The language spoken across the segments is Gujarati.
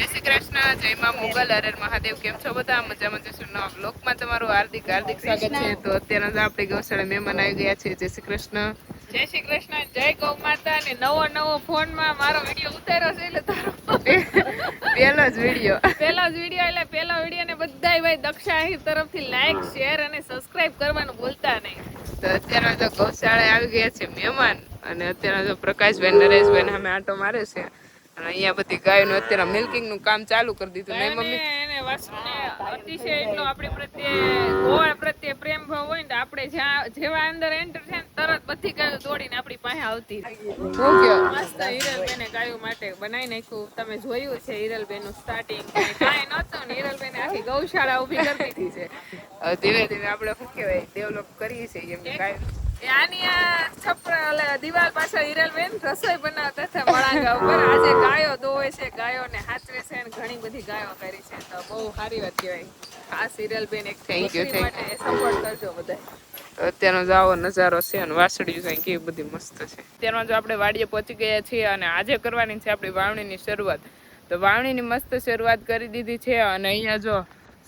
જય શ્રી કૃષ્ણ, જય માં મોગલ, હર હર મહાદેવ. કેમ છો બધા? મજામાં જશો. નવા બ્લોગમાં તમારું હાર્દિક સ્વાગત છે. તો અત્યારે આપણે ગૌશાળા મહેમાન આવી ગયા છે. જય શ્રી કૃષ્ણ. જય શ્રી કૃષ્ણ, જય ગૌ માતા. ને નવો ફોનમાં મારો વિડીયો ઉતાર્યો છે એટલે તારો પેલો જ વિડીયો એટલે પેલો વિડીયો ને બધાય ભાઈ દક્ષા આહિર તરફથી લાઈક, શેર અને સબસ્ક્રાઇબ કરવાનું ભૂલતા નહીં. તો અત્યારે તો ગૌશાળા આવી ગયા છે મહેમાન, અને અત્યારે તો પ્રકાશભાઈ, નરેશભાઈ અમે આટો મારે છે. અને અહીંયા બધી ગાયોનું અત્યારે મિલ્કિંગ નું કામ ચાલુ કરી દીધું. નહીં મમ્મી? અતિશય એટલો આપણી પ્રત્યે ગોળ પ્રત્યે પ્રેમ ભાવ હોય ને આપણે જેવા અંદર એન્ટર છે તરત બધી ગાયો દોડીને આપણી પાસે આવતી. શું કયો? મસ્ત હિરલબેને ગાયો માટે બનાવી નાખ્યું. તમે જોયું છે હિરલબેન નું સ્ટાર્ટિંગ કાંઈ નહોતું ને હિરલબેને આખી ગૌશાળા ઊભી કરી દીધી છે. ધીમે ધીમે આપણે શું કહેવાય ડેવલપ કરીએ છીએ એમ ગાય. આની આ છપરા દિવાલ પાછળ હિરલબેન રસોઈ બનાવતા હતા મળાંગા ઉપર. આજે ગાયો દોવે છે, ગાયોને હાચવે છે, ઘણી બધી ગાયો કરી છે. તો બહુ સારી વાત કહેવાય. ખાસ હિરલબેન એક થેન્ક યુ માટે સપોર્ટ કરજો બધા. અત્યારનો જ આવો નજારો છે અને વાસળીઓ છે કેવી બધી મસ્ત છે. અત્યારમાં જો આપણે વાડીએ પહોંચી ગયા છીએ અને આજે કરવાની છે આપણી વાવણીની શરૂઆત. તો વાવણીની મસ્ત શરૂઆત કરી દીધી છે અને અહીંયા જો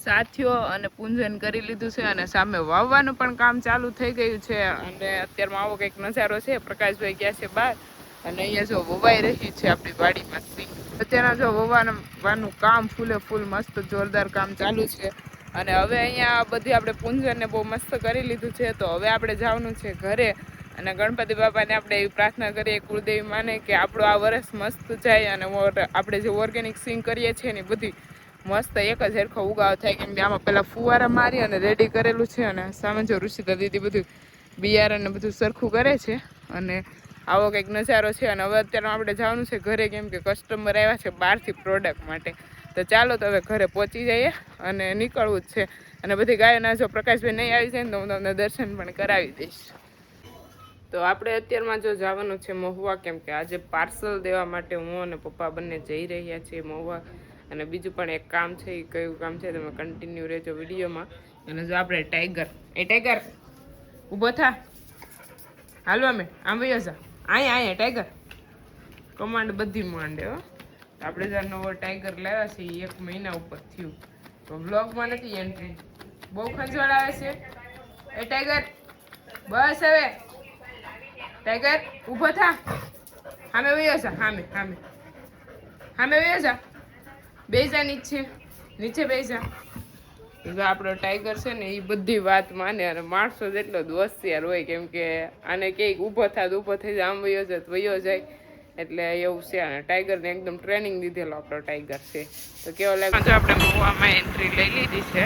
સાથીઓ અને પૂંજન કરી લીધું છે અને સામે વાવવાનું પણ કામ ચાલુ થઈ ગયું છે. અને અત્યારમાં આવો કંઈક નજારો છે. પ્રકાશભાઈ ગયા છે બહાર અને અહીંયા જો વવાઈ રહી છે આપણી વાડીમાં સિંગ. અત્યારના જો વવાનું કામ ફૂલે ફૂલ મસ્ત જોરદાર કામ ચાલુ છે. અને હવે અહીંયા બધી આપણે પૂંજનને બહુ મસ્ત કરી લીધું છે. તો હવે આપણે જવાનું છે ઘરે અને ગણપતિ બાપાને આપણે એવી પ્રાર્થના કરીએ કુળદેવી માને કે આપણું આ વર્ષ મસ્ત જાય અને આપણે જે ઓર્ગેનિક સિંગ કરીએ છીએ ને બધી મસ્ત એક જ હેરખો ઉગાવ થાય. કેમ કે આમાં પેલા ફુવારા મારી અને રેડી કરેલું છે અને સામે જો ઋષિતા દીદી બધું બિયારણ ને બધું સરખું કરે છે અને આવો કંઈક નજારો છે. અને હવે અત્યારે આપણે જવાનું છે ઘરે કેમ કે કસ્ટમર આવ્યા છે બહારથી પ્રોડક્ટ માટે. તો ચાલો તો હવે ઘરે પહોંચી જઈએ અને નીકળવું જ છે. અને બધી ગાયોના જો પ્રકાશભાઈ નહીં આવી જાય ને તો હું તમને દર્શન પણ કરાવી દઈશ. તો આપણે અત્યારમાં જો જવાનું છે મહુવા, કેમ કે આજે પાર્સલ દેવા માટે હું અને પપ્પા બંને જઈ રહ્યા છીએ મહુવા. અને બીજું પણ એક કામ છે. એ કયું કામ છે તમે કન્ટિન્યુ રહેજો વિડીયોમાં. અને જો આપણે ટાઈગર ઊભો થા, હાલો અમે આમ વયો જા, અહીંયા ટાઈગર કમાન્ડ બધી માંડે હો. આપણે જ્યાં નવો ટાઈગર લાવ્યા છે એ 1 મહિના ઉપર થયું તો બ્લોગમાં નથી એન્ટ્રી. બહુ ખંજવાળ આવે છે. એ ટાઈગર બસ હવે ટાઈગર ઊભો થા, સામે વયો જા, સામે વયો જા, બેજા નીચે બેજા. આપણો ટાઈગર છે ને એ બધી વાત માને અને માણસો જેટલો જ હોશિયાર હોય. કેમ કે આને કંઈક ઊભો થાય તો ઊભો થઈ જાય, આમ વયો જાય તો વયો જાય. એટલે એવું છે. અને ટાઈગરને એકદમ ટ્રેનિંગ દીધેલો આપણો ટાઈગર છે. તો કેવો લાગે? આપણે મહુવામાં એન્ટ્રી લઈ લીધી છે.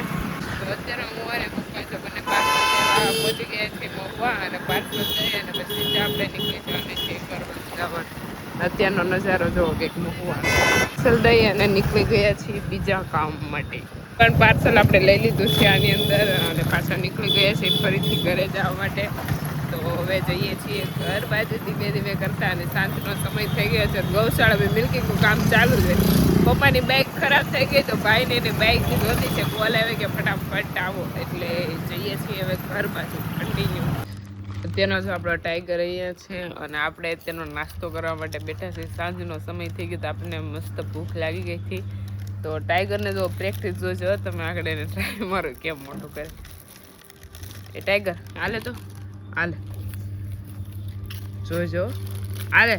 તો અત્યારે હું અને પપ્પા જો બંને પાર્સલ પહોંચી ગયા છીએ મહુવા અને પાર્સલ જઈ અને પછી આપણે નીકળી જવાનું છે કરવા. અત્યારનો નજારો જોવો કંઈક મહુવા પાર્સલ દઈ અને નીકળી ગયા છીએ બીજા કામ માટે. પણ પાર્સલ આપણે લઈ લીધું છે આની અંદર અને પાછા નીકળી ગયા છીએ ફરીથી ઘરે જવા માટે. તો હવે જઈએ છીએ ઘર બાજુ ધીમે ધીમે કરતા. અને સાંજનો સમય થઈ ગયો છે. ગૌશાળા બી મિલ્કિંગનું કામ ચાલુ છે. પપ્પાની બાઇક ખરાબ થઈ ગઈ તો ભાઈને એની બાઇકની જોતી છે. કોલ આવે કે ફટાફટ આવો. એટલે જઈએ છીએ હવે ઘર બાજુ કન્ટિન્યુ. અત્યારનો જો આપણો ટાઈગર અહીંયા છે અને આપણે તેનો નાસ્તો કરવા માટે બેઠા છીએ. સાંજનો સમય થઈ ગયો તો આપણને મસ્ત ભૂખ લાગી ગઈ હતી. તો ટાઈગરને જો પ્રેક્ટિસ જોજો તમે આગળ એને ટ્રાય મારો કેમ મોટું કરે. એ ટાઈગર હાલે તો હાલે જોજો, હાલે